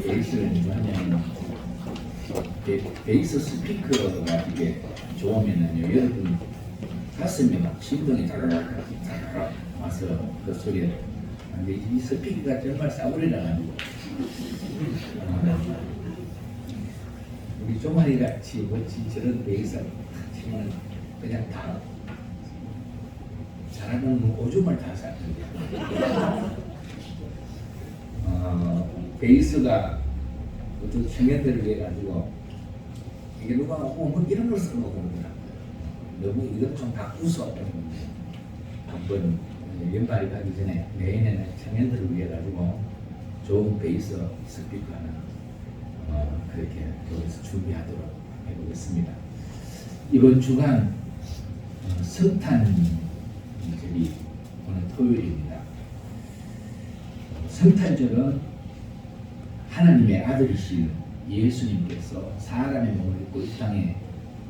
베이스를 연주하면 베이스 스피커가 이게 좋으면은요, 여러분 5명 심동이 자르르 와서 그 소리를. 근데 이 스피커가 정말 싸구려 나가지고 우리 종아리 같이 멋진 저런 베이스 치면 그냥 다 잘하는 오줌을 다 쌌는데 베이스가 어떤 청년들을 위해 가지고 이게 누가 뭐 이런 걸 쓰는 거 그러더라고요. 너무 이것 좀 바꾸서 한번 연말이 가기 전에 내년에는 청년들을 위해 가지고 좋은 베이스 스피커 하나 그렇게 여기서 준비하도록 해보겠습니다. 이번 주간 성탄절이 오늘 토요일입니다. 성탄절은 하나님의 아들이신 예수님께서 사람의 몸을 입고 이 땅에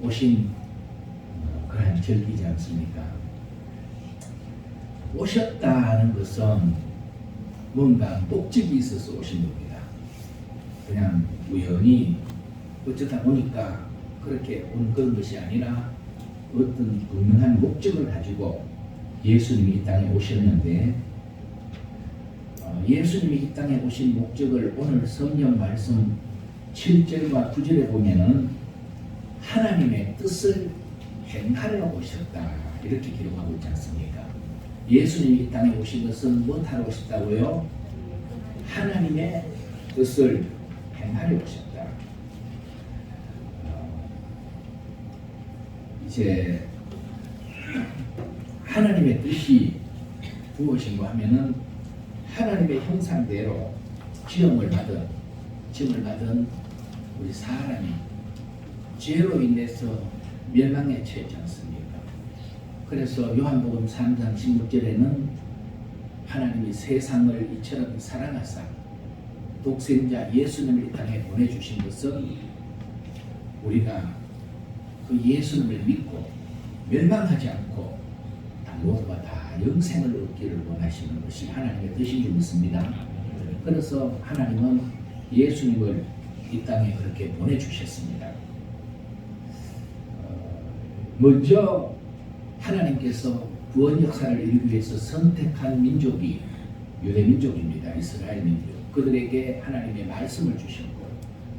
오신 그러한 절기지 않습니까? 오셨다는 것은 뭔가 목적이 있어서 오신 겁니다. 그냥 우연히 어쩌다 보니까 그렇게 온 그런 것이 아니라 어떤 분명한 목적을 가지고 예수님이 이 땅에 오셨는데, 예수님이 이 땅에 오신 목적을 오늘 성경 말씀 7절과 9절에 보면은 하나님의 뜻을 행하려고 오셨다 이렇게 기록하고 있지 않습니까? 예수님이 이 땅에 오신 것은 무엇하러 오셨다고요? 하나님의 뜻을 행하려 오셨다. 이제 하나님의 뜻이 무엇인가 하면은 하나님의 형상대로 지음을 받은 우리 사람이 죄로 인해서 멸망에 처했지 않습니까? 그래서 요한복음 3장 16절에는 하나님이 세상을 이처럼 사랑하사 독생자 예수님을 이 땅에 보내주신 것은 우리가 그 예수님을 믿고 멸망하지 않고 모두가 다 영생을 얻기를 원하시는 것이 하나님의 뜻인 줄 믿습니다. 그래서 하나님은 예수님을 이 땅에 그렇게 보내주셨습니다. 먼저 하나님께서 구원 역사를 이루기 위해서 선택한 민족이 유대 민족입니다. 이스라엘 민족. 그들에게 하나님의 말씀을 주셨고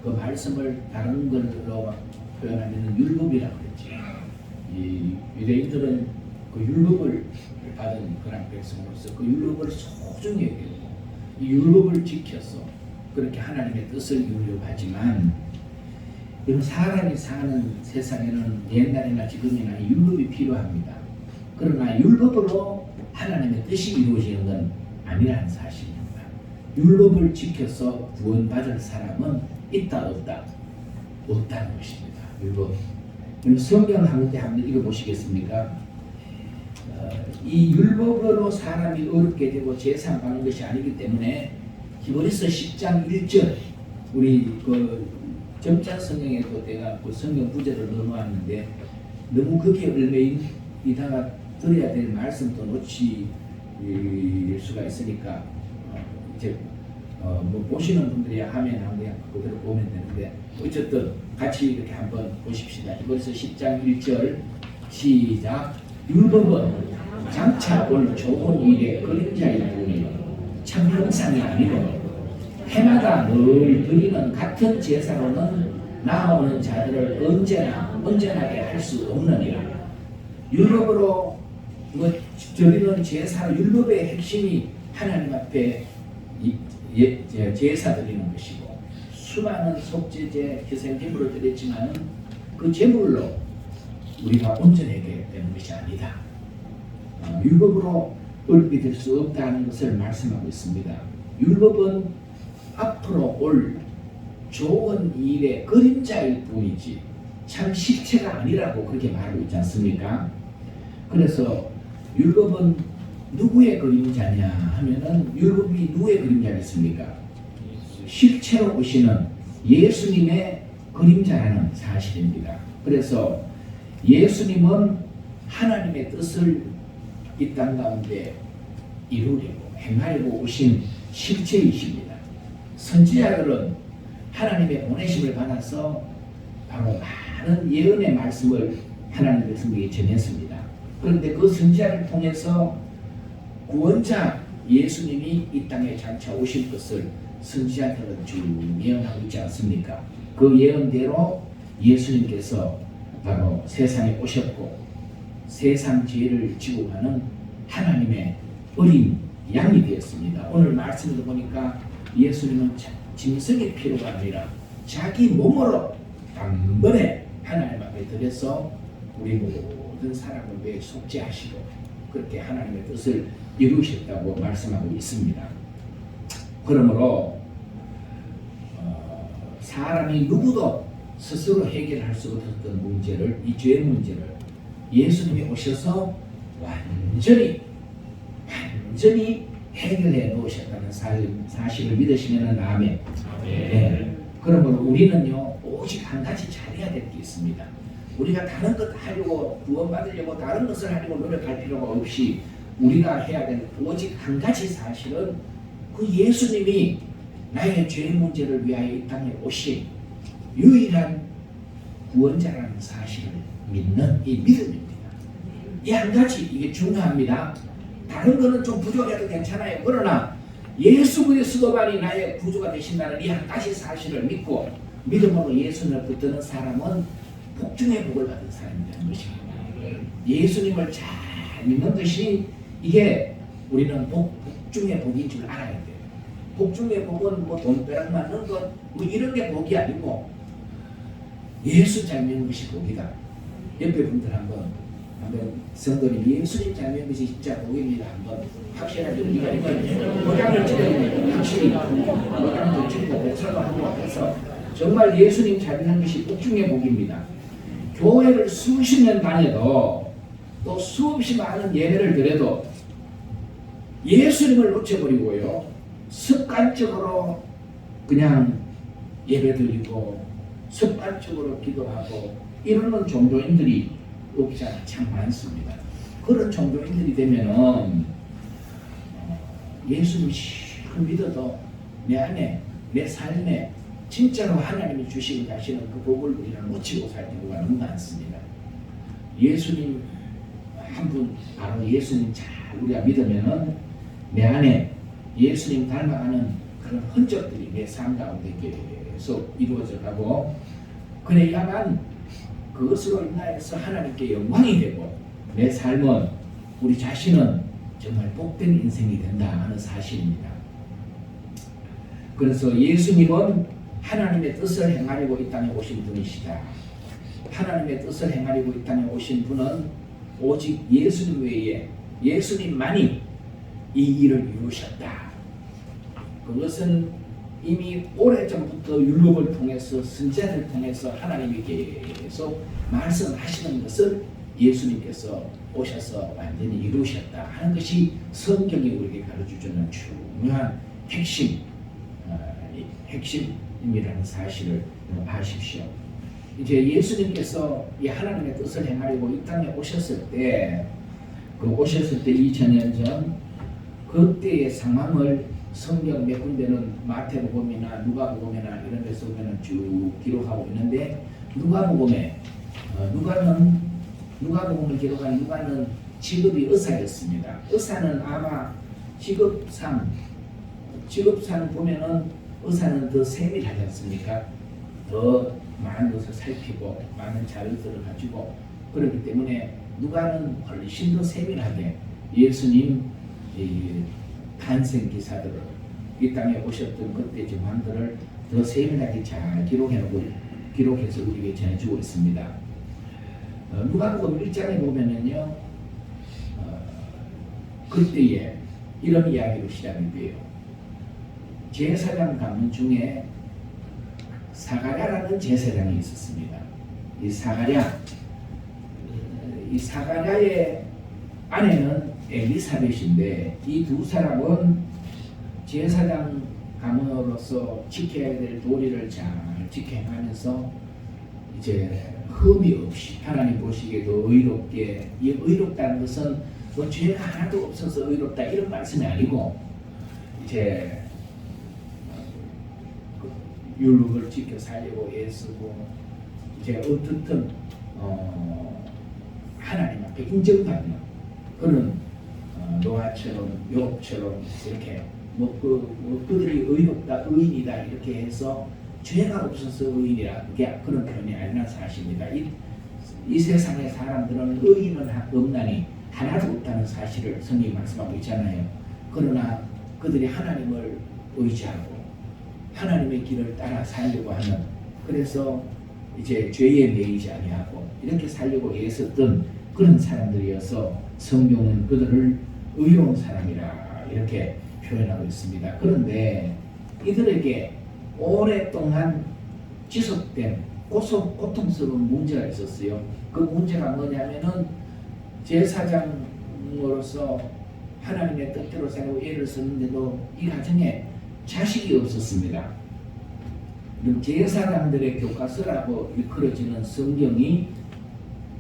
그 말씀을 다른 걸로 표현하면 율법이라고 그랬죠. 이 유대인들은 그 율법을 받은 그런 백성으로서 그 율법을 소중히 여기고 이 율법을 지켜서 그렇게 하나님의 뜻을 이루려고 하지만 이런 사람이 사는 세상에는 옛날이나 지금이나 이 율법이 필요합니다. 그러나 율법으로 하나님의 뜻이 이루어지는 건 아니라는 사실입니다. 율법을 지켜서 구원받을 사람은 있다 없다? 없다는 것입니다. 율법. 성경 한번 읽어보시겠습니까? 이 율법으로 사람이 어렵게 되고 재산 받는 것이 아니기 때문에 히브리서 10장 1절 우리 그 점자 성경에도 내가 그 성경 구절을 넘어왔는데 너무 거기에 얽매이다가 들어야 될 말씀도 놓칠 수가 있으니까 이제 뭐 보시는 분들이 하면 그냥 그대로 보면 되는데 어쨌든 같이 이렇게 한번 보십시다. 히브리서 10장 1절 시작. 율법은 장차 올 좋은 일의 그림자일 뿐이요 참 형상이 아니고 해마다 늘 드리는 같은 제사로는 나아오는 자들을 언제나게 할 수 없느니라. 율법으로 드리는 제사, 율법의 핵심이 하나님 앞에 제사 드리는 것이고 수많은 속죄제, 희생제물을 드렸지만 그 제물로 우리가 온전하게 되는 것이 아니다. 율법으로 어렵게 될 수 없다는 것을 말씀하고 있습니다. 율법은 앞으로 올 좋은 일의 그림자일 뿐이지 참 실체가 아니라고 그렇게 말하고 있지 않습니까? 그래서 율법은 누구의 그림자냐 하면은 율법이 누구의 그림자겠습니까? 실체로 오시는 예수님의 그림자라는 사실입니다. 그래서 예수님은 하나님의 뜻을 이 땅 가운데 이루려고 행하려고 오신 실체이십니다. 선지자들은 하나님의 보내심을 받아서 바로 많은 예언의 말씀을 하나님의 백성에게 전했습니다. 그런데 그 선지자를 통해서 구원자 예수님이 이 땅에 장차 오실 것을 선지자들은 쭉 예언하고 있지 않습니까? 그 예언대로 예수님께서 바로 세상에 오셨고 세상 죄를 지고 가는 하나님의 어린 양이 되었습니다. 오늘 말씀을 보니까 예수님은 짐승의 피로가 아니라 자기 몸으로 단번에 하나님 앞에 들여서 우리 모든 사람을 위해 속죄하시고 그렇게 하나님의 뜻을 이루셨다고 말씀하고 있습니다. 그러므로 사람이 누구도 스스로 해결할 수 없었던 문제를, 이 죄의 문제를 예수님이 오셔서 완전히 해결해 놓으셨다는 사실을 믿으시면 아멘. 네. 그러므로 우리는요 오직 한 가지 잘해야 될 게 있습니다. 우리가 다른 것 하려고 구원받으려고 다른 것을 하려고 노력할 필요가 없이 우리가 해야 될 오직 한 가지 사실은 그 예수님이 나의 죄 문제를 위하여 이 땅에 오신 유일한 구원자라는 사실을 믿는 이 믿음입니다. 이 한 가지 이게 중요합니다. 다른 거는 좀 부족해도 괜찮아요. 그러나 예수 그리스도만이 나의 구주가 되신다는 이 한 가지 사실을 믿고 믿음으로 예수님을 붙드는 사람은 복중의 복을 받은 사람이 되는 것입니다. 예수님을 잘 믿는 것이 이게 우리는 복중의 복인 줄 알아야 돼요. 복중의 복은 뭐 돈벼락 맞는 것 뭐 이런 게 복이 아니고 예수 잘 믿는 것이 복이다. 옆에 분들 한번 성도님 예수님 잘 믿는 것이 진짜 복입니다. 한번 확실하게 우리가 이걸 도장을 찍어야 확실히 도장을 찍고 목사도 하고 해서 정말 예수님 잘 믿는 것이 복중의 복입니다. 교회를 수십 년 다녀도 또 수없이 많은 예배를 드려도 예수님을 놓쳐버리고요 습관적으로 그냥 예배드리고 습관적으로 기도하고 이러는 종교인들이 없지 않아 참 많습니다. 그런 종교인들이 되면은 예수님 실컷 믿어도 내 안에 내 삶에 진짜로 하나님이 주시고 가시는 그 복을 우리는 놓치고 살 경우가 너무 많습니다. 예수님 한 분 바로 예수님 잘 우리가 믿으면은 내 안에 예수님 닮아가는 그런 흔적들이 내 삶 가운데 계속 이루어져 가고 그래야만 그것으로 인하여서 하나님께 영광이 되고 내 삶은 우리 자신은 정말 복된 인생이 된다 하는 사실입니다. 그래서 예수님은 하나님의 뜻을 행하려고 이 땅에 오신 분이시다. 하나님의 뜻을 행하려고 이 땅에 오신 분은 오직 예수님 외에 예수님만이 이 일을 이루셨다. 그것은 이미 오래전부터 율법을 통해서 선지자를 통해서 하나님이 계속 말씀하시는 것을 예수님께서 오셔서 완전히 이루셨다 하는 것이 성경이 우리에게 가르쳐주는 중요한 핵심이라는 사실을 아십시오. 이제 예수님께서 이 하나님의 뜻을 행하려고 이 땅에 오셨을 때, 오셨을 때 2000년 전 그때의 상황을 성경 몇 군데는 마태복음이나 누가복음이나 이런 데서 보면 쭉 기록하고 있는데 누가복음을 기록한 누가는 직업이 의사였습니다. 의사는 아마 직업상 보면은 의사는 더 세밀하지 않습니까? 더 많은 것을 살피고 많은 자료들을 가지고 그렇기 때문에 누가는 훨씬 더 세밀하게 예수님 탄생 기사들을 이 땅에 오셨던 그때 정황들을 더 세밀하게 잘 기록해서 우리에게 전해주고 있습니다. 누가복음 1장에 보면은요 그때에 이런 이야기로 시작이 돼요. 제사장 가문 중에 사가랴라는 제사장이 있었습니다. 이 사가랴의 아내는 엘리사벳인데 이 두 사람은 제사장 가문으로서 지켜야 될 도리를 잘 지켜가면서 이제 흠이 없이 하나님 보시기에도 의롭게, 의롭다는 것은 뭐 죄가 하나도 없어서 의롭다 이런 말씀이 아니고 이제 율법을 지켜 살려고 애쓰고 이제 어떻든 하나님 앞에 인정받는 그런 노아처럼 욥처럼 이렇게 그들이 의롭다 의인이다 이렇게 해서 죄가 없어서 의인이라 그런 표현이 아니라 사실입니다. 이 세상의 사람들은 의인은 없나니 하나도 없다는 사실을 성경이 말씀하고 있잖아요. 그러나 그들이 하나님을 의지하고 하나님의 길을 따라 살려고 하는, 그래서 이제 죄에 매이지 아니하고 이렇게 살려고 애썼던 그런 사람들이어서 성경은 그들을 의로운 사람이라 이렇게 표현하고 있습니다. 그런데 이들에게 오랫동안 지속된 고통스러운 문제가 있었어요. 그 문제가 뭐냐면은 제사장으로서 하나님의 뜻대로 살고 애를 썼는데도 이 가정에 자식이 없었습니다. 제사장들의 교과서라고 일컬어지는 성경이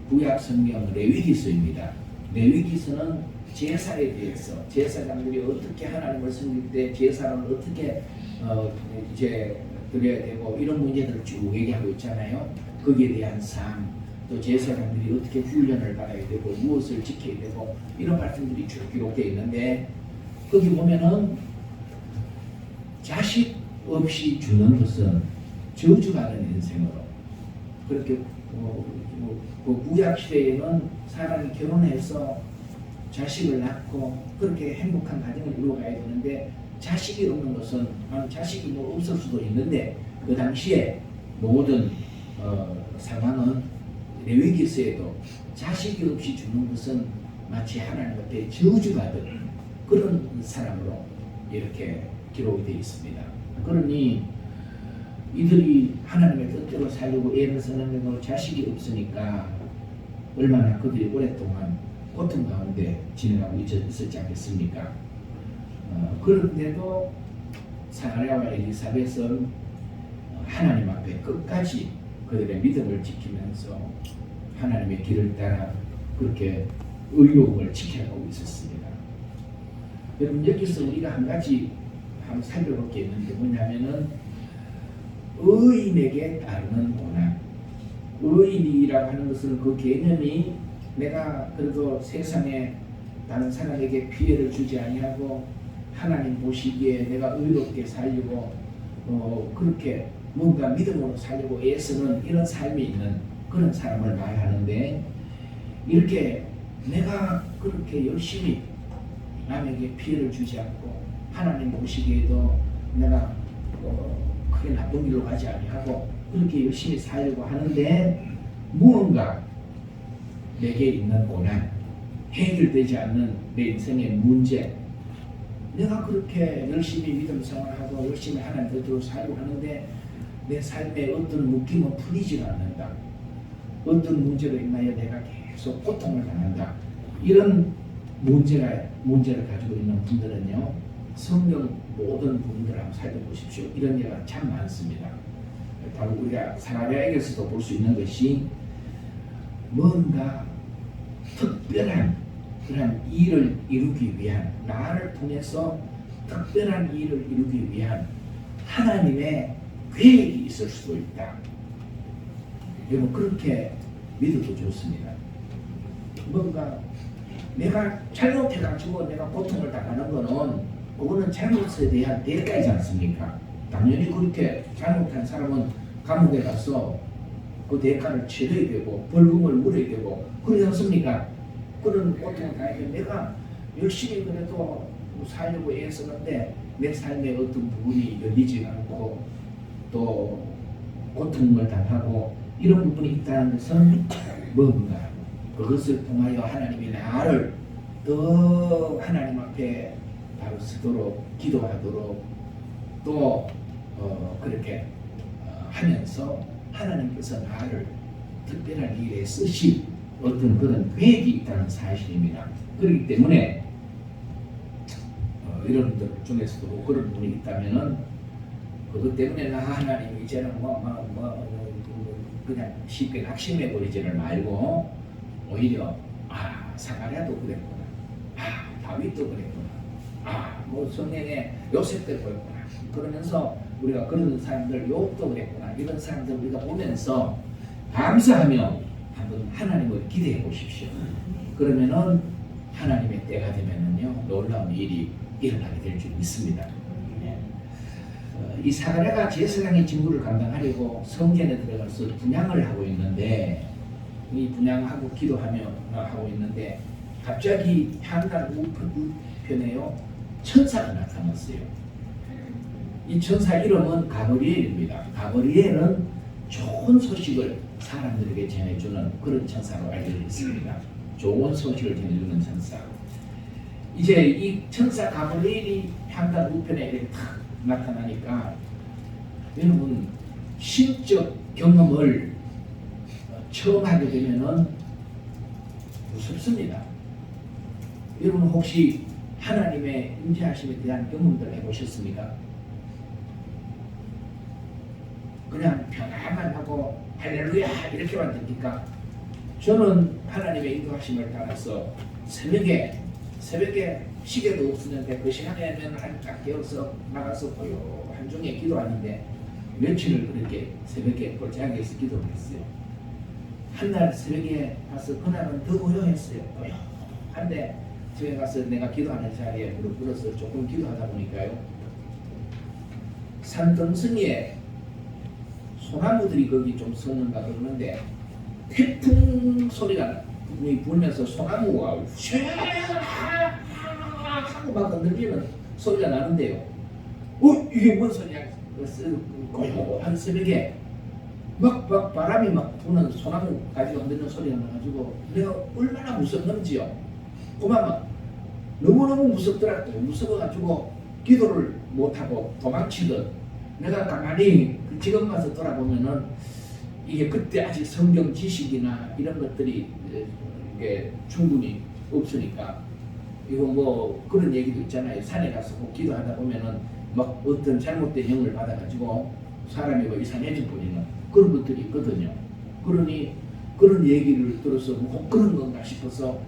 구약 성경 레위기서입니다. 레위기서는 제사에 대해서 제사장들이 어떻게 하나님을 섬길 때 제사를 어떻게 이제 드려야 되고 이런 문제들을 쭉 얘기하고 있잖아요. 거기에 대한 삶, 또 제사장들이 어떻게 훈련을 받아야 되고 무엇을 지켜야 되고 이런 말씀들이 쭉 기록되어 있는데, 거기 보면은 자식 없이 주는 것은 저주받는 인생으로, 그렇게 구약 시대에는 사람이 결혼해서 자식을 낳고 그렇게 행복한 가정을 이루어가야 되는데, 자식이 없는 것은 자식이 없을 수도 있는데 그 당시에 모든 상황은 레위기서에도 자식이 없이 죽는 것은 마치 하나님 앞에 저주받은 그런 사람으로 이렇게 기록이 되어 있습니다. 그러니 이들이 하나님의 뜻대로 살려고 애를 쓰는데도 자식이 없으니까 얼마나 그들이 오랫동안 고통 가운데 지내가고 있었지 않겠습니까? 그런데도 사가랴와 엘리사벳은 하나님 앞에 끝까지 그들의 믿음을 지키면서 하나님의 길을 따라 그렇게 의로움을 지켜가고 있었습니다. 여러분, 여기서 우리가 한 가지 한번 살펴볼 게 있는데 뭐냐면은 의인에게 따르는 고난. 의인이라고 하는 것은 그 개념이 내가 그래도 세상에 다른 사람에게 피해를 주지 아니하고 하나님 보시기에 내가 의롭게 살려고 그렇게 뭔가 믿음으로 살려고 애쓰는 이런 삶이 있는 그런 사람을 말하는데, 이렇게 내가 그렇게 열심히 남에게 피해를 주지 않고 하나님 보시기에도 내가 크게 나쁜 길로 가지 아니하고 그렇게 열심히 살려고 하는데 무언가 내게 있는 고난, 해결되지 않는 내 인생의 문제, 내가 그렇게 열심히 믿음 생활하고 열심히 하나님 뜻대로 살려고 하는데 내 삶에 어떤 묶임은 풀리지가 않는다. 어떤 문제로 인하여 내가 계속 고통을 당한다. 이런 문제를 가지고 있는 분들은요, 성경 모든 부분들을 한번 살펴보십시오. 이런 예가 참 많습니다. 바로 우리가 사가랴에게서도 볼 수 있는 것이 뭔가 특별한 그런 일을 이루기 위한, 나를 통해서 특별한 일을 이루기 위한 하나님의 계획이 있을 수도 있다. 여러분, 그렇게 믿어도 좋습니다. 뭔가 내가 잘못해가지고 내가 고통을 당하는 거는 그거는 잘못에 대한 대가이지 않습니까? 당연히 그렇게 잘못한 사람은 감옥에 가서 그 대가를 치러야 되고 벌금을 물어야 되고 그러지 않습니까? 그런 고통을 당하면 내가 열심히 그래도 살려고 애쓰는데 내 삶의 어떤 부분이 열리지 않고 또 고통을 당하고 이런 부분이 있다는 것은 뭔가 그것을 통하여 하나님이 나를 더 하나님 앞에 바로 서도록 기도하도록 또 그렇게 하면서 하나님께서 나를 특별한 일에 쓰실 어떤 그런 계획이 있다는 사실입니다. 그렇기 때문에 여러분들 중에서도 그런 분이 있다면은 그것 때문에 나 하나님 이제는 그냥 쉽게 낙심해 버리지를 말고 오히려 사가랴도 그랬구나, 다윗도 그랬구나, 성령의 요셉도 그랬구나 그러면서 우리가 그런 사람들 욕도 그랬구나. 이런 사람들 우리가 보면서 감사하며 한번 하나님을 기대해 보십시오. 그러면은 하나님의 때가 되면은요 놀라운 일이 일어나게 될 줄 믿습니다. 이 사가랴가 제사장의 직무를 감당하려고 성전에 들어가서 분향을 하고 있는데 이 분향하고 기도하며 하고 있는데 갑자기 향단 우편에요 천사가 나타났어요. 이 천사 이름은 가브리엘입니다. 가브리엘은 좋은 소식을 사람들에게 전해주는 그런 천사로 알려져 있습니다. 좋은 소식을 전해주는 천사. 이제 이 천사 가브리엘이 향단 우편에 이렇게 탁 나타나니까 여러분 신적 경험을 처음 하게 되면은 무섭습니다. 여러분 혹시 하나님의 임재하심에 대한 경험들 해보셨습니까? 그냥 평안만 하고 할렐루야 이렇게만 됩니까? 저는 하나님의 인도하심을 따라서 새벽에 시계도 없었는데 그 시간에는 딱 깨어서 나가서 한중에 기도하는데 며칠을 그렇게 새벽에 골짜기에서 기도를 했어요. 한날 새벽에 가서 그날은 더 고요했어요. 고요한데 집에 가서 내가 기도하는 자리에 무릎 꿇어서 조금 기도하다 보니까요 산등성이에 소나무들이 거기 좀 섰는가 그러는데 태풍 소리가 불면서 소나무가 하고 막 흔들리는 소리가 나는데요. 이게 뭔 소리야? 고요한 새벽에 막 바람이 막 부는 소나무 가지고 흔들리는 소리가 나가지고 내가 얼마나 무섭는지요. 그만 막 너무너무 무섭더라고요. 무서워가지고 기도를 못하고 도망치던 내가 가만히 지금 가서 돌아보면은 이게 그때 아직 성경 지식이나 이런 것들이 이게 충분히 없으니까 이거 뭐 그런 얘기도 있잖아요. 산에 가서 꼭 기도하다 보면은 막 어떤 잘못된 영을 받아가지고 사람이 뭐 이상해져 버리는 그런 것들이 있거든요. 그러니 그런 얘기를 들어서 뭐 그런 건가 싶어서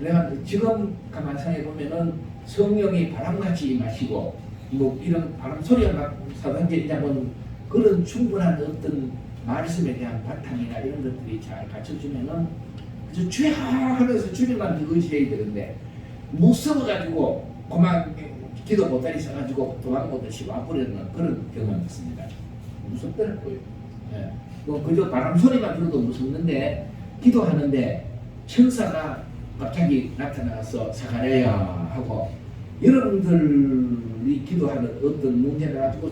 내가 지금 가만 생각해 보면은 성령이 바람같이 임하시고 뭐 이런 바람 소리가 막 사단계냐면 그런 충분한 어떤 말씀에 대한 바탕이나 이런 것들이 잘 갖춰주면은 그저 주야 하면서 주님만 의지해야 되는데 무서워가지고 그만 기도 못하니 서가지고 도망오듯이 와버리는 그런 경험이 있습니다. 무섭더라고요. 예. 뭐 그저 바람 소리만 들어도 무섭는데 기도하는데 천사가 갑자기 나타나서 사가랴야 하고 여러분들이 기도하는 어떤 문제를 가지고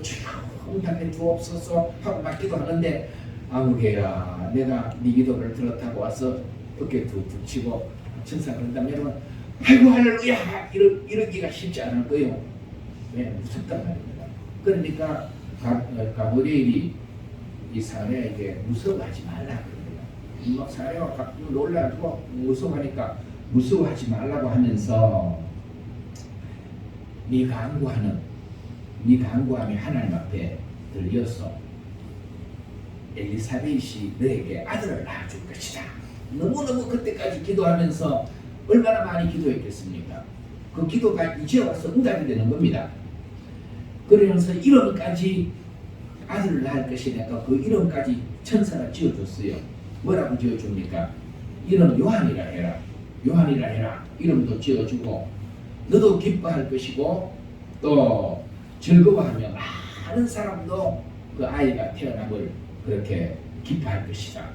응답해 주옵소서 하고 막 기도하는데 아무개야 내가 네 기도를 들었다고 와서 어깨 툭툭 치고 천사가 그런다면 여러분 아이고 할렐루야 이러기가 쉽지 않을 거예요. 왜? 무섭단 말입니다. 그러니까 가브리엘이 이 사례에게 무서워하지 말라 그럽니다. 막 사례가 가끔 놀라가지고 무서워하니까 무서워하지 말라고 하면서 네 간구함이 하나님 앞에 들려서 엘리사벳이 너에게 아들을 낳아줄 것이다. 너무너무 그때까지 기도하면서 얼마나 많이 기도했겠습니까? 그 기도가 이제 와서 응답이 되는 겁니다. 그러면서 이름까지 아들을 낳을 것이니까 그 이름까지 천사가 지어줬어요. 뭐라고 지어줍니까? 이름 요한이라 해라. 요한이라 해라. 이름도 지어주고 너도 기뻐할 것이고 또 즐거워하며 많은 사람도 그 아이가 태어남을 그렇게 기뻐할 것이다.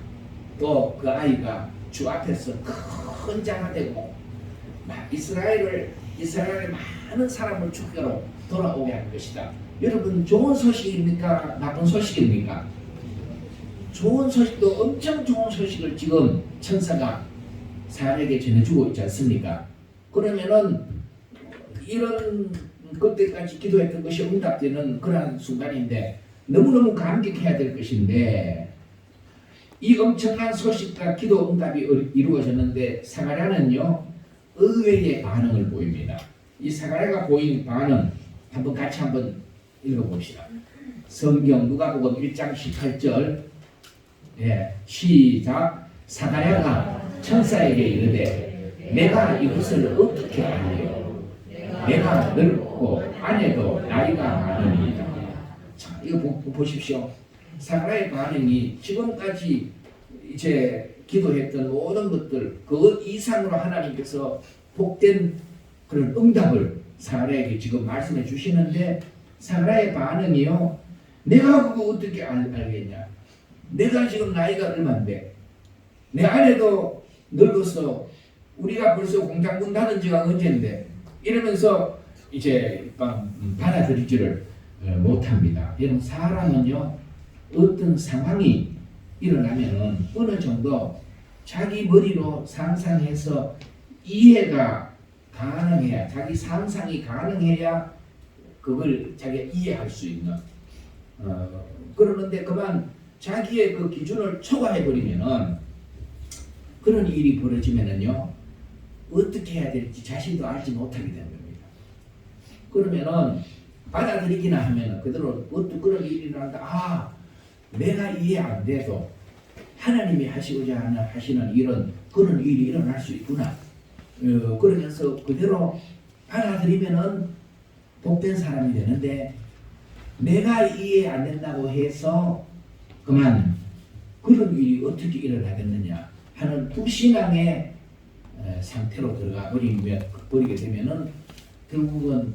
또 그 아이가 주 앞에서 큰 자가 되고 이스라엘의 많은 사람을 주께로 돌아오게 할 것이다. 여러분 좋은 소식입니까? 나쁜 소식입니까? 좋은 소식도 엄청 좋은 소식을 지금 천사가 사람에게 전해주고 있지 않습니까? 그러면은 이런 그때까지 기도했던 것이 응답되는 그러한 순간인데 너무너무 감격해야 될 것인데 이 엄청난 소식과 기도 응답이 이루어졌는데 사가랴는요 의외의 반응을 보입니다. 이 사가랴가 보인 반응 같이 한번 읽어봅시다. 성경 누가복음 1장 18절 시작. 사가랴가 천사에게 이르되 내가 이것을 어떻게 알리요? 내가 늙고 아내도 나이가 많으니이다. 자, 이 이거 보십시오. 사라의 반응이 지금까지 이제 기도했던 모든 것들 그 이상으로 하나님께서 복된 그런 응답을 사라에게 지금 말씀해 주시는데 사라의 반응이요. 내가 그거 어떻게 알겠냐. 내가 지금 나이가 얼마인데 내 아내도 늙었어. 우리가 벌써 공장문 닫은 지가 언젠데 이러면서 이제 받아들이지를 못합니다. 여러분 사람은요 어떤 상황이 일어나면은 어느 정도 자기 머리로 상상해서 이해가 가능해야 자기 상상이 가능해야 그걸 자기가 이해할 수 있는 그러는데 그만 자기의 그 기준을 초과해 버리면은 그런 일이 벌어지면은요 어떻게 해야 될지 자신도 알지 못하게 되는 겁니다. 그러면은 받아들이기나 하면은 그대로 어떤 그런 일이 일어난다. 내가 이해 안 돼도 하나님이 하시고자 하시는 이런 그런 일이 일어날 수 있구나. 그러면서 그대로 받아들이면은 복된 사람이 되는데 내가 이해 안 된다고 해서 그만 그런 일이 어떻게 일어나겠느냐 하는 불신앙의 상태로 들어가 버리게 되면은 결국은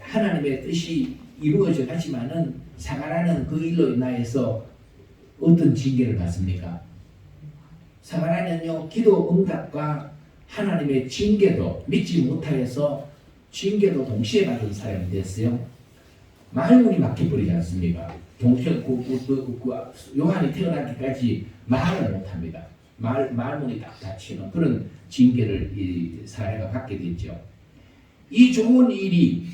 하나님의 뜻이 이루어져 가지만은 사가라는 그 일로 인하여서 어떤 징계를 받습니까? 사가라는요 기도 응답과 하나님의 징계도 믿지 못하여서 징계도 동시에 받은 사람이 됐어요. 말문이 막혀버리지 않습니까? 요한이 태어나기까지 말을 못합니다. 말문이 딱 닫히는 그런 징계를 이 사례가 받게 됐죠. 이 좋은 일이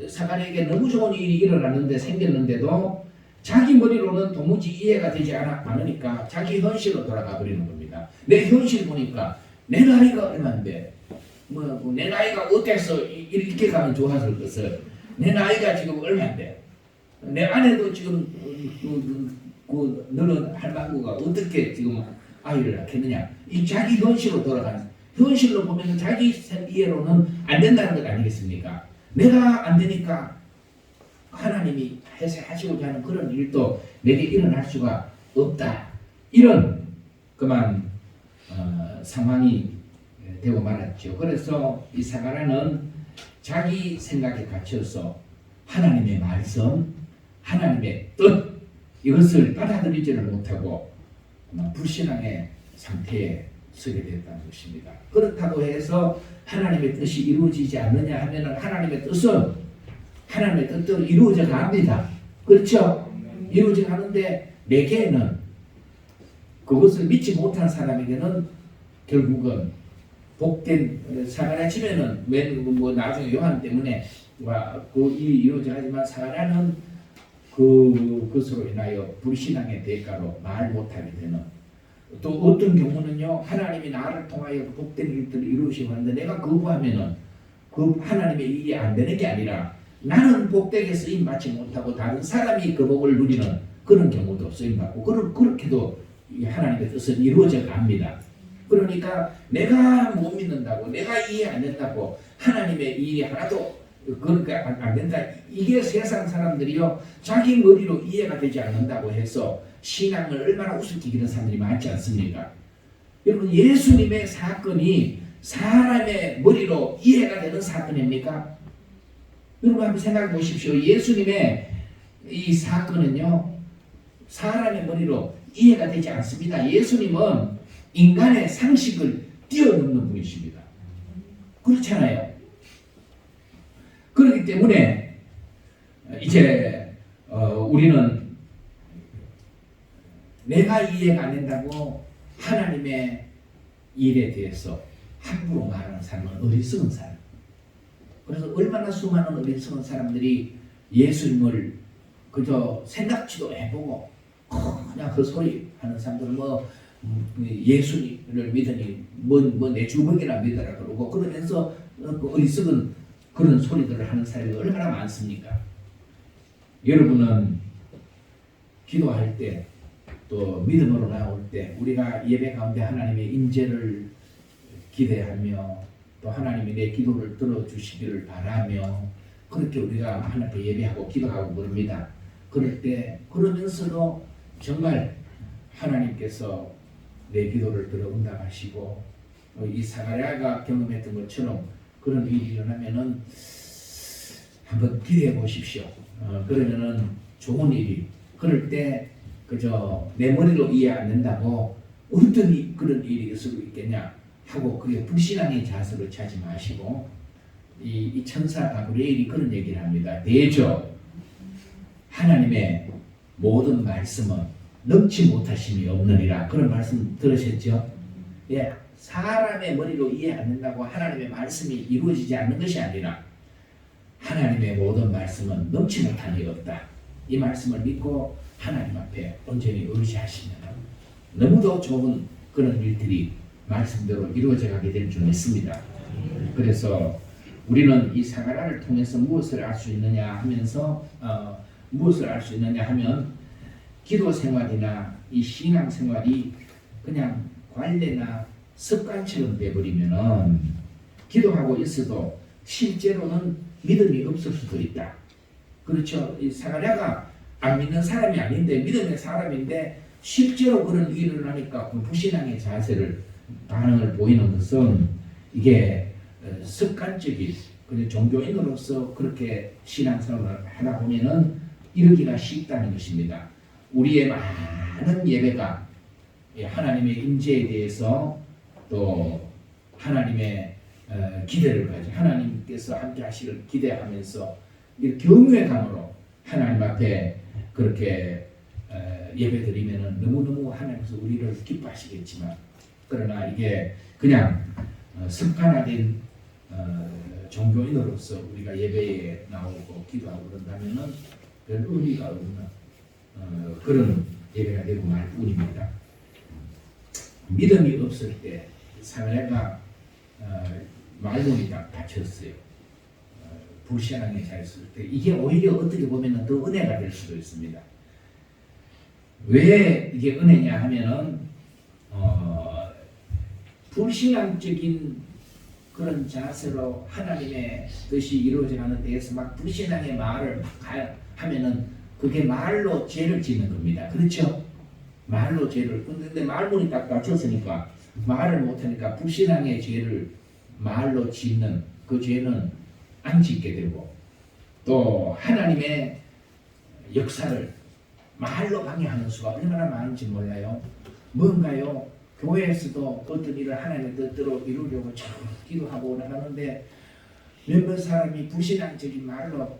사가랴에게 너무 좋은 일이 일어났는데 생겼는데도 자기 머리로는 도무지 이해가 되지 않으니까 자기 현실로 돌아가 버리는 겁니다. 내 현실 보니까 내 나이가 얼마인데 내 나이가 어때서 이렇게 가면 좋았을 것을 내 나이가 지금 얼마인데 내 아내도 지금 그 너는 할망구가 어떻게 지금 아이를 낳겠느냐 이 자기 현실로 돌아가는 현실로 보면 자기 이해로는 안 된다는 것 아니겠습니까? 내가 안 되니까 하나님이 하시고자 하는 그런 일도 내게 일어날 수가 없다. 이런 그만 상황이 되고 말았죠. 그래서 이 사가랴는 자기 생각에 갇혀서 하나님의 말씀, 하나님의 뜻 이것을 받아들이지를 못하고 불신앙의 상태에 서게 됐다는 것입니다. 그렇다고 해서 하나님의 뜻이 이루어지지 않느냐 하면은 하나님의 뜻대로 이루어져 갑니다. 그렇죠? 이루어져 가는데 내게는 그것을 믿지 못한 사람에게는 결국은 복된 사가랴 집에는 나중에 요한 때문에 그 일이 이루어져 가지만 사가랴는 그것으로 인하여 불신앙의 대가로 말 못하게 되는 또 어떤 경우는요 하나님이 나를 통하여 복된 일들을 이루시고 하는데 내가 거부하면은 그 하나님의 일이 안 되는 게 아니라 나는 복되게 쓰임 받지 못하고 다른 사람이 그 복을 누리는 그런 경우도 쓰임 받고 그렇게도 하나님의 뜻은 이루어져 갑니다. 그러니까 내가 못 믿는다고 내가 이해 안 된다고 하나님의 일이 하나도 그러니까 안 된다. 이게 세상 사람들이요 자기 머리로 이해가 되지 않는다고 해서 신앙을 얼마나 우습게 기는 사람들이 많지 않습니까? 여러분 예수님의 사건이 사람의 머리로 이해가 되는 사건입니까? 여러분 한번 생각해 보십시오. 예수님의 이 사건은요 사람의 머리로 이해가 되지 않습니다. 예수님은 인간의 상식을 뛰어넘는 분이십니다. 그렇잖아요. 그렇기 때문에 이제 우리는 내가 이해가 안 된다고 하나님의 일에 대해서 함부로 말하는 사람은 어리석은 사람. 그래서 얼마나 수많은 어리석은 사람들이 예수님을 그저 생각지도 해보고 그냥 그 소리 하는 사람들은 예수님을 믿으니 내 주먹이나 믿어라 그러고 그러면서 어리석은 그런 소리들을 하는 사람이 얼마나 많습니까? 여러분은 기도할 때 또 믿음으로 나올 때 우리가 예배 가운데 하나님의 임재를 기대하며 또 하나님이 내 기도를 들어주시기를 바라며 그렇게 우리가 하나님께 예배하고 기도하고 그럽니다. 그럴 때 그러면서도 정말 하나님께서 내 기도를 들어 응답하시고 이 사가랴가 경험했던 것처럼 그런 일이 일어나면은 한번 기대해 보십시오. 그러면은 좋은 일이 그럴 때 그저 내 머리로 이해 안 된다고 어떤 그런 일이 있을 수 있겠냐 하고 그게 불신앙의 자세로 차지 마시고 이 천사 가브리엘이 그런 얘기를 합니다. 대저 하나님의 모든 말씀은 넘지 못하심이 없느니라. 그런 말씀 들으셨죠? 예, 사람의 머리로 이해 안 된다고 하나님의 말씀이 이루어지지 않는 것이 아니라 하나님의 모든 말씀은 넘지 못함이 없다. 이 말씀을 믿고 하나님 앞에 온전히 의지하시면 너무도 좋은 그런 일들이 말씀대로 이루어져 가게 될 줄 믿습니다. 그래서 우리는 이 사가랴를 통해서 무엇을 알 수 있느냐 하면서 무엇을 알 수 있느냐 하면 기도 생활이나 이 신앙 생활이 그냥 관례나 습관처럼 돼버리면은 기도하고 있어도 실제로는 믿음이 없을 수도 있다. 그렇죠. 이 사가랴가 안 믿는 사람이 아닌데 믿음의 사람인데 실제로 그런 일을 하니까 불신앙의 자세를 반응을 보이는 것은 이게 습관적인 종교인으로서 그렇게 신앙생활을 하다 보면은 이러기가 쉽다는 것입니다. 우리의 많은 예배가 하나님의 임재에 대해서 또 하나님의 기대를 가지고 하나님께서 함께 하시길 기대하면서 경외의 감으로 하나님 앞에 그렇게 예배드리면은 너무너무 하나님께서 우리를 기뻐하시겠지만 그러나 이게 그냥 습관화된 종교인으로서 우리가 예배에 나오고 기도하고 그런다면은 별 의미가 없는 그런 예배가 되고 말 뿐입니다. 믿음이 없을 때 사가랴가 말문이 다 닫혔어요. 불신앙에 차있을 때 이게 오히려 어떻게 보면 더 은혜가 될 수도 있습니다. 왜 이게 은혜냐 하면은 불신앙적인 그런 자세로 하나님의 뜻이 이루어져가는 데에서 막 불신앙의 말을 하면은 그게 말로 죄를 짓는 겁니다. 그렇죠? 말로 죄를. 근데 말문이 딱 닫혔으니까 말을 못하니까 불신앙의 죄를 말로 짓는 그 죄는 안 짓게 되고 또 하나님의 역사를 말로 방해하는 수가 얼마나 많은지 몰라요. 뭔가요? 교회에서도 어떤 일을 하나님의 뜻대로 이루려고 기도하고 나가는데 몇몇 사람이 불신앙적인 말로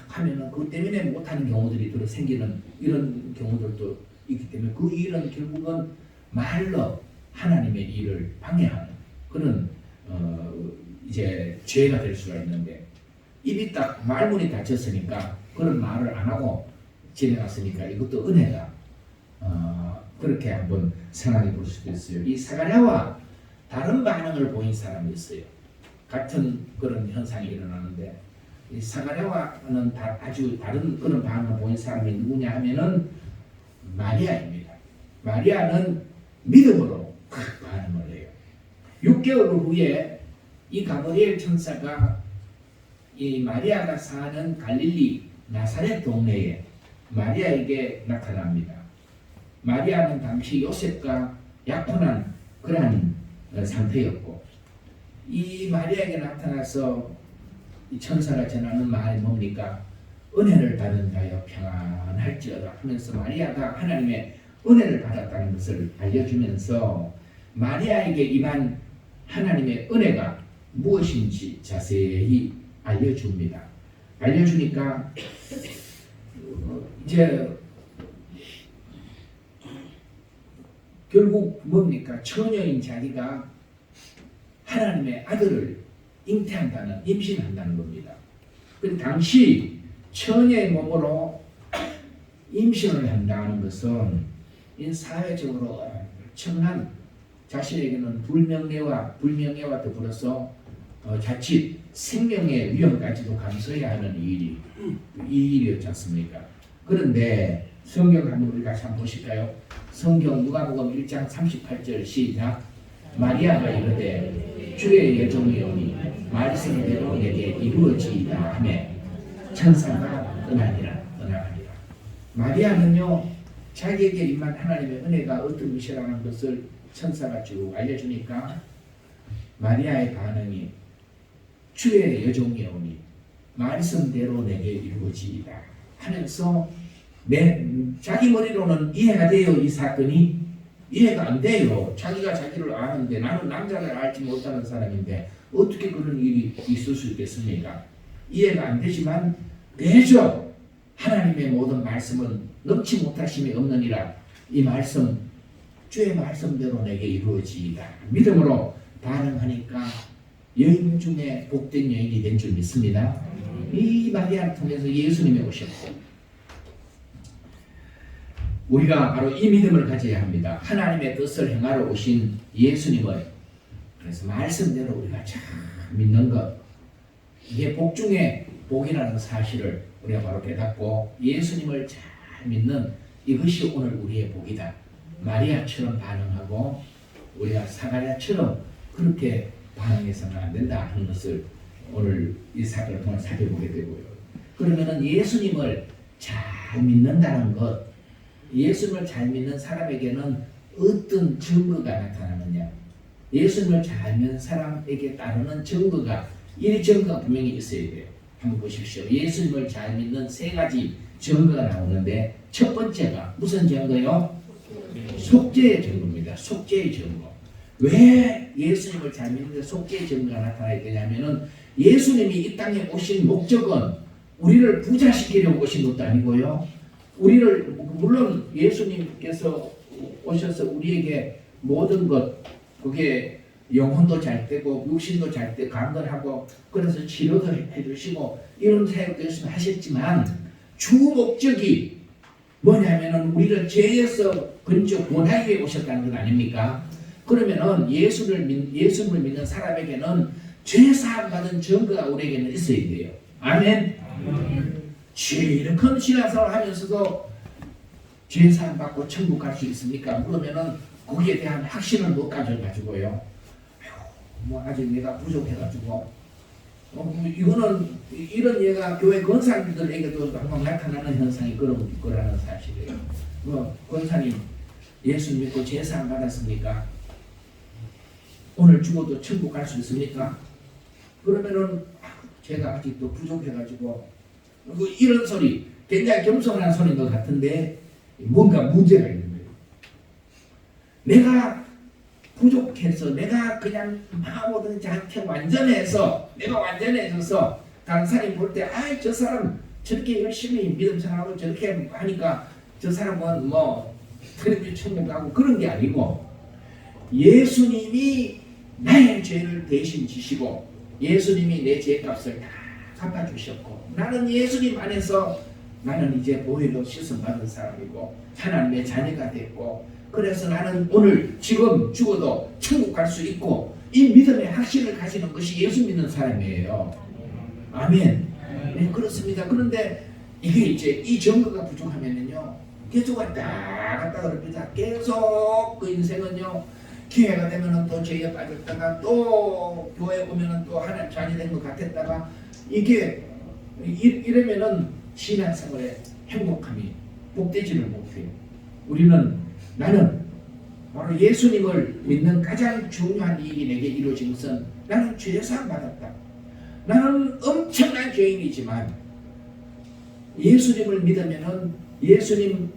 하면은 그 때문에 못하는 경우들이 들어 생기는 이런 경우들도 있기 때문에 그 일은 결국은 말로 하나님의 일을 방해하는 그런 이제 죄가 될 수가 있는데 입이 딱 말문이 닫혔으니까 그런 말을 안 하고 지내갔으니까 이것도 은혜다. 그렇게 한번 생각해 볼 수도 있어요. 이 사가랴와 다른 반응을 보인 사람이 있어요. 같은 그런 현상이 일어나는데 이 사가랴와는 아주 다른 그런 반응을 보인 사람이 누구냐 하면은 마리아입니다. 마리아는 믿음으로 반응을 해요. 6개월 후에 이 가브리엘 천사가 이 마리아가 사는 갈릴리 나사렛 동네에 마리아에게 나타납니다. 마리아는 당시 요셉과 약혼한 그러한 상태였고 이 마리아에게 나타나서 이 천사가 전하는 말이 뭡니까? 은혜를 받은 자여 평안할지어다 하면서 마리아가 하나님의 은혜를 받았다는 것을 알려주면서 마리아에게 임한 하나님의 은혜가 무엇인지 자세히 알려줍니다. 알려주니까 이제 결국 뭡니까? 처녀인 자기가 하나님의 아들을 잉태한다는 임신한다는 겁니다. 그 당시 처녀의 몸으로 임신을 한다는 것은 사회적으로 엄청난 자신에게는 불명예와 더불어서 자칫 생명의 위험까지도 감수해야 하는 이 일이었지 않습니까? 그런데 성경 한번 우리 같이 한번 보실까요? 성경 누가복음 1장 38절 시작. 마리아가 이르되 주의 여종이오니 말씀대로 내게 이루어지이다 하매 천사가 응하니라. 마리아는요 자기에게 임한 하나님의 은혜가 어떤 것이라는 것을 천사가 쭉 알려주니까 마리아의 반응이 주의 여종이 오니 말씀대로 내게 이루어지이다 하면서 자기 머리로는 이해가 돼요. 이 사건이 이해가 안 돼요. 자기가 자기를 아는데 나는 남자를 알지 못하는 사람인데 어떻게 그런 일이 있을 수 있겠습니까? 이해가 안 되지만 대저 하나님의 모든 말씀은 넘치 못하심이 없느니라. 이 말씀 주의 말씀대로 내게 이루어지이다. 믿음으로 반응하니까 여인 중에 복된 여인이 된 줄 믿습니다. 이 마리아를 통해서 예수님이 오셨고 우리가 바로 이 믿음을 가져야 합니다. 하나님의 뜻을 행하러 오신 예수님을 그래서 말씀대로 우리가 잘 믿는 것 이게 복 중에 복이라는 사실을 우리가 바로 깨닫고 예수님을 잘 믿는 이것이 오늘 우리의 복이다. 마리아처럼 반응하고 우리가 사가랴처럼 그렇게 반응해서는 안 된다 하는 것을 오늘 이 사건을 통해 살펴보게 되고요. 그러면은 예수님을 잘 믿는다는 것, 예수님을 잘 믿는 사람에게는 어떤 증거가 나타나느냐? 예수님을 잘 믿는 사람에게 따르는 증거가 이 증거가 분명히 있어야 돼요. 한번 보십시오. 예수님을 잘 믿는 세 가지 증거가 나오는데 첫 번째가 무슨 증거요? 속죄의 증거입니다. 속죄의 증거. 왜 예수님을 잘 믿는데 속죄의 증거가 나타나야 되냐면은 예수님이 이 땅에 오신 목적은 우리를 부자시키려고 오신 것도 아니고요. 우리를 물론 예수님께서 오셔서 우리에게 모든 것 그게 영혼도 잘 되고 육신도 잘 되 강건하고 그래서 치료도 해주시고 이런 사역도 열심히 하셨지만 주 목적이 뭐냐면은 우리를 죄에서 건져 구원하기 위해 오셨다는 것 아닙니까? 그러면은 예수님을 믿는 사람에게는 죄사함 받은 증거가 우리에게는 있어야 돼요. 아멘. 죄는 큰 신앙생활을 하면서도 죄사함 받고 천국 갈 수 있습니까? 그러면은 거기에 대한 확신을 못 가져가지고요. 뭐 아직 내가 부족해가지고 이거는 이런 얘가 교회 권사님들에게도 항상 나타나는 현상이 그런 거라는 사실이에요. 뭐 권사님 예수 믿고 제사함 받았습니까? 오늘 죽어도 천국 갈 수 있습니까? 그러면은 제가 아직도 부족해가지고 뭐 이런 소리 굉장히 겸손한 소리인 것 같은데 뭔가 문제가 있는 거예요. 내가 부족해서 내가 그냥 모든 자한테 완전해서 내가 완전해져서 다른 사람이 볼 때 저 사람 저렇게 열심히 믿음 생활하고 저렇게 하니까 저 사람은 뭐 그래도 천국 가고 그런 게 아니고 예수님이 나의 죄를 대신 지시고 예수님이 내 죄값을 다 갚아주셨고 나는 예수님 안에서 나는 이제 보혈로 씻음 받은 사람이고 하나님의 자녀가 됐고 그래서 나는 오늘 지금 죽어도 천국 갈 수 있고 이 믿음의 확신을 가지는 것이 예수 믿는 사람이에요. 아멘. 네, 그렇습니다. 그런데 이게 이제 이 증거가 부족하면은요 계속 왔다 갔다 그럽니다. 계속 그 인생은요 기회가 되면은 또 죄에 빠졌다가 또 교회 오면은 또 하나님 자녀 된 것 같았다가 이게 이러면은 신앙생활에 행복함이 복되지를 못해요. 나는 바로 예수님을 믿는 가장 중요한 일이 내게 이루어진 것은 나는 죄사함 받았다. 나는 엄청난 죄인이지만 예수님을 믿으면은 예수님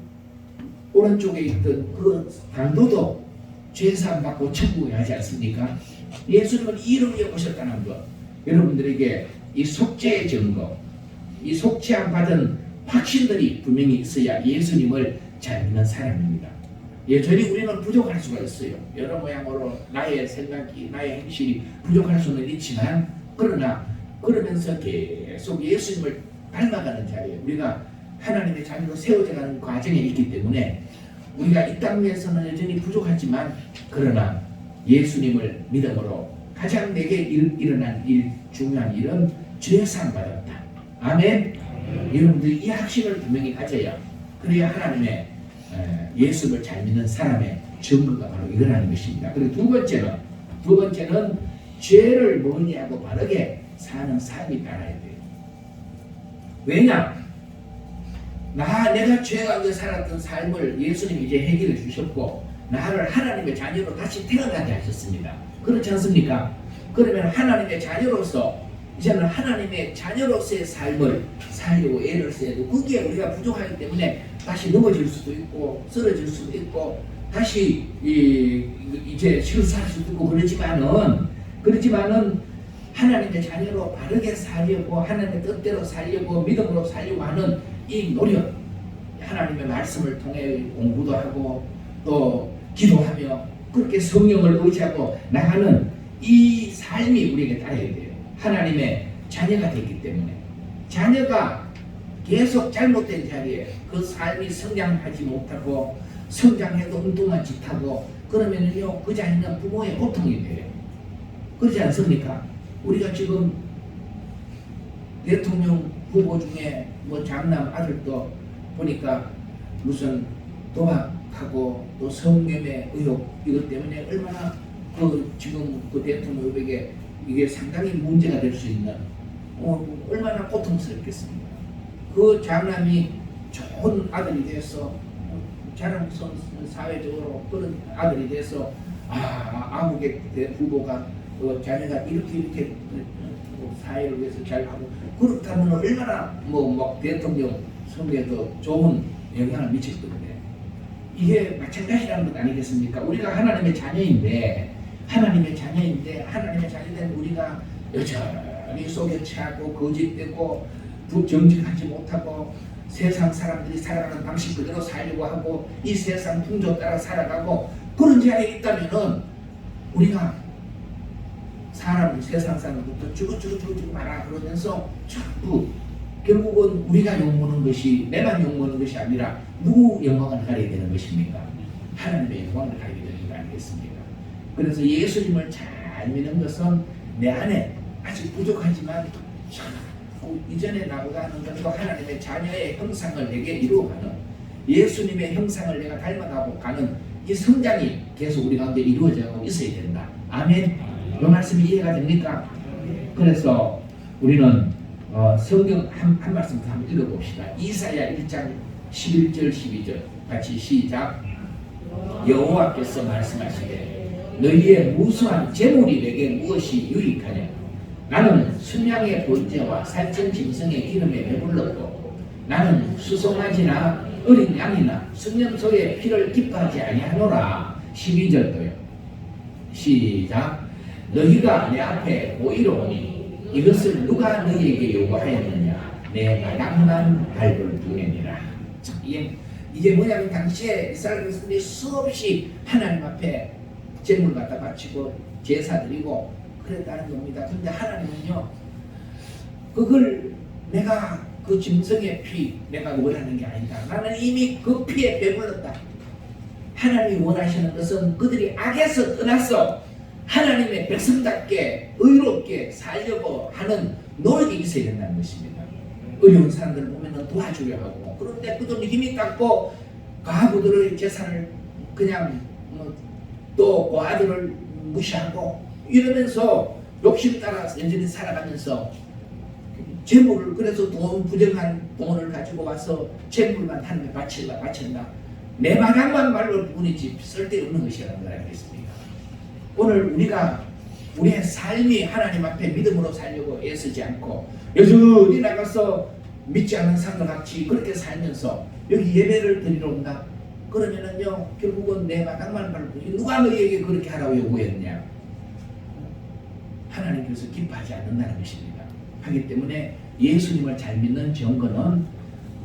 오른쪽에 있던 그 강도도 죄사함 받고 천국에 가지 않습니까? 예수님은 이를 위해 오셨다는 것. 여러분들에게 이 속죄의 증거, 이 속죄함 받은 확신들이 분명히 있어야 예수님을 잘 믿는 사람입니다. 여전히 우리는 부족할 수가 있어요. 여러 모양으로 나의 생각이, 나의 행실이 부족할 수는 있지만 그러나 그러면서 계속 예수님을 닮아가는 자리에 우리가 하나님의 자녀로 세워져가는 과정에 있기 때문에 우리가 이 땅에서는 여전히 부족하지만 그러나 예수님을 믿음으로 가장 내게 일어난 중요한 일은 죄사함 받았다. 아멘. 여러분들 이 확신을 분명히 가져야 그래야 하나님의 예수를 잘 믿는 사람의 증거가 바로 이거라는 것입니다. 그리고 두 번째는 죄를 멀리하고 바르게 사는 삶이 따라야 돼요. 왜냐? 내가 죄 가운데 살았던 삶을 예수님이 이제 해결해 주셨고 나를 하나님의 자녀로 다시 태어나게 하셨습니다. 그렇지 않습니까? 그러면 하나님의 자녀로서 이제는 하나님의 자녀로서의 삶을 살려고 애를 써야도 거기에 우리가 부족하기 때문에 다시 넘어질 수도 있고 쓰러질 수도 있고 다시 이제 실수할 수도 있고 그렇지만은 하나님의 자녀로 바르게 살려고 하나님의 뜻대로 살려고 믿음으로 살려고 하는 이 노력, 하나님의 말씀을 통해 공부도 하고 또 기도하며 그렇게 성령을 의지하고 나가는 이 삶이 우리에게 따라야 돼요. 하나님의 자녀가 됐기 때문에 자녀가 계속 잘못된 자리에 그 삶이 성장하지 못하고 성장해도 엉뚱한 짓 하고 그러면은요 그 자녀는 부모의 고통이 돼요. 그렇지 않습니까? 우리가 지금 대통령 후보 중에 뭐 장남 아들도 보니까 무슨 도박하고 또 성매매 의혹 이것 때문에 얼마나 지금 그 대통령에게 이게 상당히 문제가 될 수 있는 얼마나 고통스럽겠습니까? 그 장남이 좋은 아들이 돼서 자랑스러운 사회적으로 그런 아들이 돼서 아무개 후보가 자녀가 이렇게 사회를 위해서 잘하고 그렇다면 얼마나 뭐 대통령 선거에도 좋은 영향을 미칠 건데 이게 마찬가지라는 것 아니겠습니까? 우리가 하나님의 자녀인데 하나님의 자녀된 우리가 여전히 속에 차고 거짓되고 정직하지 못하고 세상 사람들이 살아가는 방식 그대로 살려고 하고 이 세상 풍조 따라 살아가고 그런 자리에 있다면은 우리가 세상 사람들부터 죽어 마라 그러면서 전부 결국은 우리가 욕먹는 것이 내만 욕먹는 것이 아니라 누구 영광을 가려야 되는 것입니까? 하나님의 영광을 가려야 되는 거 아니겠습니까? 그래서 예수님을 잘 믿는 것은 내 안에 아직 부족하지만 이전에 나보다는 또 하나님의 자녀의 형상을 내게 이루어가는 예수님의 형상을 내가 닮아가고 가는 이 성장이 계속 우리 가운데 이루어지고 있어야 된다. 아멘. 이 말씀이 이해가 됩니까? 그래서 우리는 성경 한 말씀 한번 읽어봅시다. 이사야 1장 11절 12절 같이 시작. 여호와께서 말씀하시되 너희의 무수한 재물이 내게 무엇이 유익하냐? 나는 순양의 번제와 살찐 짐승의 기름에 배불렀고 나는 수송아지나 어린 양이나 성년소의 피를 기뻐하지 아니하노라. 12절도요. 시작. 너희가 내 앞에 보이러 오니 이것을 누가 너희에게 요구하였느냐? 내 마당만 밟을 뿐이니라. 이게 뭐냐면 당시에 이스라엘 백성들이 수없이 하나님 앞에 제물 갖다 바치고 제사 드리고 그랬다는 겁니다. 근데 하나님은요 그걸 내가 그 짐승의 피 내가 원하는 게 아니다. 나는 이미 그 피에 배불렀다. 하나님이 원하시는 것은 그들이 악에서 떠나서 하나님의 백성답게 의롭게 살려고 하는 노력이 있어야 된다는 것입니다. 어려운 사람들 보면 도와주려 하고 그런데 그들은 힘이 닿고 과부들의 재산을 그냥 또 그 아들을 무시하고 이러면서 욕심 따라 연전히 살아가면서 재물을 그래서 부정한 돈을 가지고 와서 재물만 하나님에 바친다. 내 마당만 말로 뿐이지 쓸데없는 것이라는 걸 알겠습니다. 오늘 우리가 우리의 삶이 하나님 앞에 믿음으로 살려고 애쓰지 않고 여전히 나가서 믿지 않는 사람들 같이 그렇게 살면서 여기 예배를 드리러 온다. 그러면은요 결국은 내 마당만 밟고 누가 너희에게 그렇게 하라고 요구했냐? 하나님께서 기뻐하지 않는다는 것입니다. 하기 때문에 예수님을 잘 믿는 증거는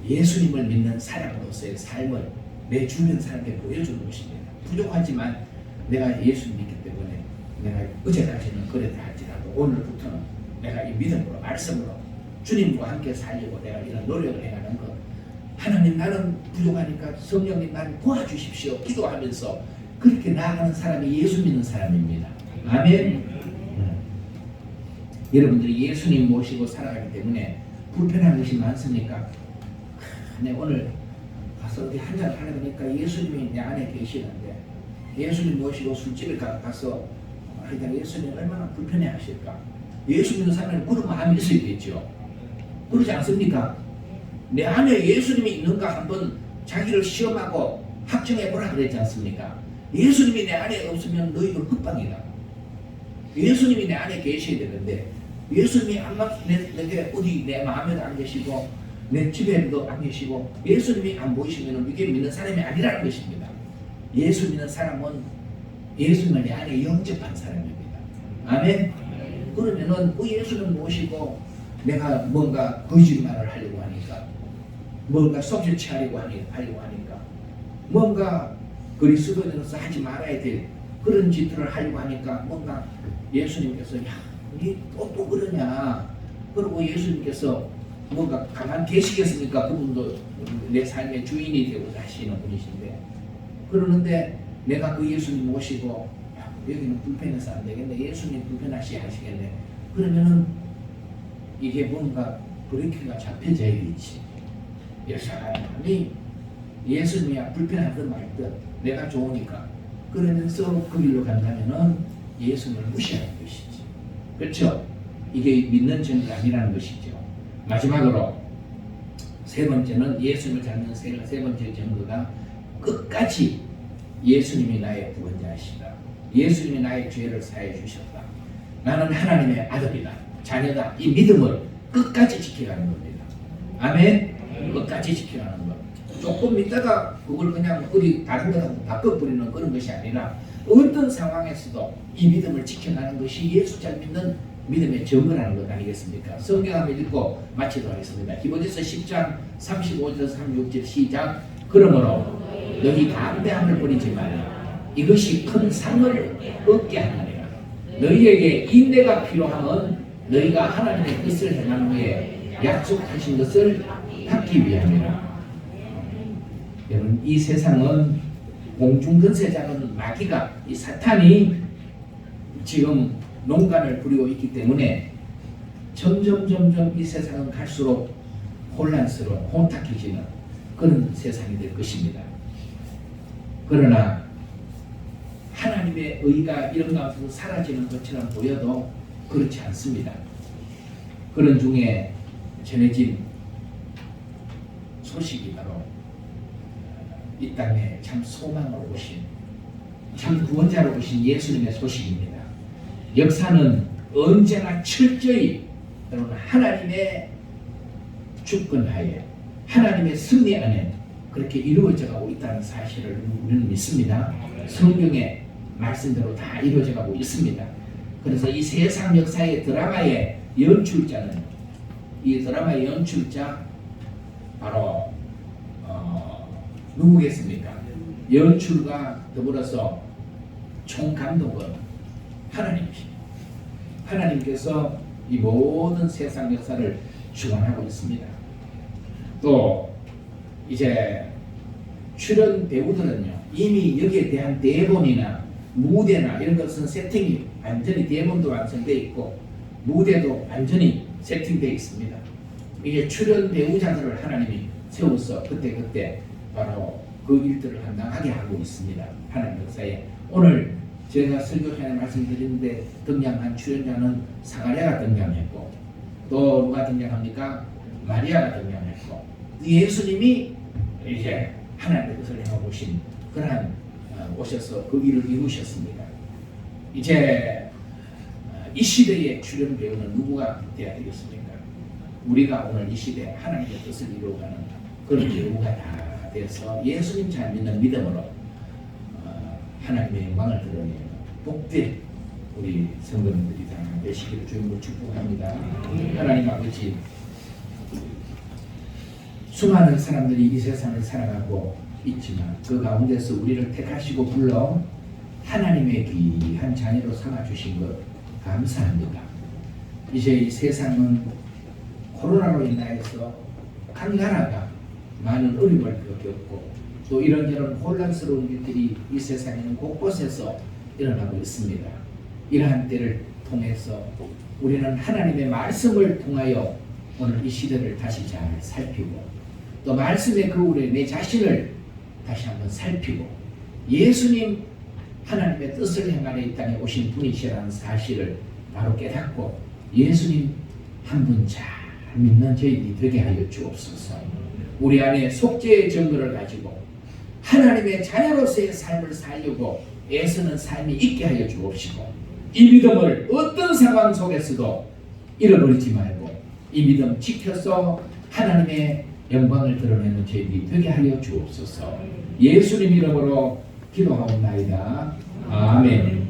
예수님을 믿는 사람으로서의 삶을 내 주변 사람에게 보여주는 것입니다. 부족하지만 내가 예수를 믿기 때문에 내가 어제까지는 그랬다 할지라도 오늘부터는 내가 이 믿음으로 말씀으로 주님과 함께 살려고 내가 이런 노력을 해가는 것. 하나님 나는 부족하니까 성령님 나를 도와주십시오. 기도하면서 그렇게 나아가는 사람이 예수 믿는 사람입니다. 아멘. 여러분들이 예수님 모시고 살아가기 때문에 불편한 것이 많습니까? 네, 오늘 가서 어디 한잔 하려니까 예수님이 내 안에 계시는데 예수님 모시고 술집에 가서 예수님 얼마나 불편해 하실까? 예수 믿는 사람은 그런 마음이 있어야겠죠. 그렇지 않습니까? 내 안에 예수님이 있는가 한번 자기를 시험하고 확정해보라 그랬지 않습니까? 예수님이 내 안에 없으면 너희들 흑방이다. 예수님이 내 안에 계셔야 되는데 예수님이 내게 어디 내 마음에도 안 계시고 내 집에도 안 계시고 예수님이 안 보이시면 이게 믿는 사람이 아니라는 것입니다. 예수 믿는 사람은 예수님을 내 안에 영접한 사람입니다. 아멘. 그러면은 그 예수는 무엇이고 내가 뭔가 거짓말을 하려고 하니까 뭔가 속죄치 하려고 하니까 뭔가 그리스도인으로서 하지 말아야 될 그런 짓들을 하려고 하니까 뭔가 예수님께서 야, 니 또 그러냐. 그리고 예수님께서 뭔가 가만 계시겠습니까? 그분도 내 삶의 주인이 되고 하시는 분이신데 그러는데 내가 그 예수님 모시고 야, 여기는 불편해서 안 되겠네. 예수님 불편하시겠네. 그러면은 이게 뭔가 브레이크가 잡혀져야겠지. 예수님이 예수님이야 불편하든 말든 내가 좋으니까 그러면서 그 길로 간다면은 예수님을 무시하는 것이지. 그렇죠? 이게 믿는 정도가 아니라는 것이죠. 마지막으로 세 번째는 예수님을 찾는 세 번째 정도가 끝까지 예수님이 나의 구원자이시다. 예수님이 나의 죄를 사해 주셨다. 나는 하나님의 아들이다. 자녀다. 이 믿음을 끝까지 지켜가는 겁니다. 아멘. 끝까지 지켜가는 것. 조금 믿다가 그걸 그냥 어디 다른 것하고 바꿔버리는 그런 것이 아니라 어떤 상황에서도 이 믿음을 지켜가는 것이 예수 잘 믿는 믿음의 증거라는 것 아니겠습니까? 성경 한번 읽고 마치도록 하겠습니다. 히브리서 10장 35절 36절 시작. 그러므로 너희 담대함을 버리지 말라. 이것이 큰 상을 얻게 하느니라. 너희에게 인내가 필요함은 너희가 하나님의 뜻을 행한 후에 약속하신 것을 받기 위함이라. 여러분, 이 세상은 공중근세자는 마귀가 이 사탄이 지금 농간을 부리고 있기 때문에 점점 이 세상은 갈수록 혼란스러운 혼탁해지는 그런 세상이 될 것입니다. 그러나 하나님의 의가 이런 가운데서 사라지는 것처럼 보여도 그렇지 않습니다. 그런 중에 전해진 소식이 바로 이 땅에 참 소망으로 오신 참 구원자로 오신 예수님의 소식입니다. 역사는 언제나 철저히 여러분 하나님의 주권하에 하나님의 승리 안에 그렇게 이루어져 가고 있다는 사실을 우리는 믿습니다. 성경의 말씀대로 다 이루어져 가고 있습니다. 그래서 이 세상 역사의 드라마의 연출자는 이 드라마의 연출자 바로 누구겠습니까? 연출과 더불어서 총감독은 하나님이십니다. 하나님께서 이 모든 세상 역사를 주관하고 있습니다. 또 이제 출연 배우들은요 이미 여기에 대한 대본이나 무대나 이런 것은 세팅이 완전히 대본도 완성되어 있고 무대도 완전히 세팅되어 있습니다. 이제 출연 배우자들을 하나님이 세워서 그때 바로 그 일들을 감당하게 하고 있습니다. 하나님 역사에 오늘 제가 설교 시간에 말씀드리는데 등장한 출연자는 사가랴가 등장했고 또 누가 등장합니까? 마리아가 등장했고 예수님이 이제 하나님의 뜻을 행하신 그러한 오셔서 그 일을 이루셨습니다. 이제 이 시대의 출연 배우는 누구가 되어야 되겠습니까? 우리가 오늘 이 시대에 하나님의 뜻을 이루어가는 그런 배우가 다 돼서 예수님 잘 믿는 믿음으로 하나님의 영광을 드러내는 복된 우리 성도님들이 다 되시기를 주님으로 축복합니다. 하나님 아버지, 수많은 사람들이 이 세상을 살아가고 있지만 그 가운데서 우리를 택하시고 불러 하나님의 귀한 자녀로 삼아주신 것 감사합니다. 이제 이 세상은 코로나로 인하여서 각 나라가 많은 어려움을 겪고 또 이런저런 혼란스러운 일들이 이 세상에는 곳곳에서 일어나고 있습니다. 이러한 때를 통해서 우리는 하나님의 말씀을 통하여 오늘 이 시대를 다시 잘 살피고 또 말씀의 거울에 내 자신을 다시 한번 살피고 예수님 하나님의 뜻을 행하려 이 땅에 오신 분이시라는 사실을 바로 깨닫고 예수님 한 분 잘 믿는 저희들이 되게 하여 주옵소서. 우리 안에 속죄의 증거를 가지고 하나님의 자녀로서의 삶을 살려고 애쓰는 삶이 있게 하여 주옵시고, 이 믿음을 어떤 상황 속에서도 잃어버리지 말고 이 믿음 지켜서 하나님의 영광을 드러내는 저희들이 되게 하여 주옵소서. 예수님 이름으로 기도하옵나이다. 아멘.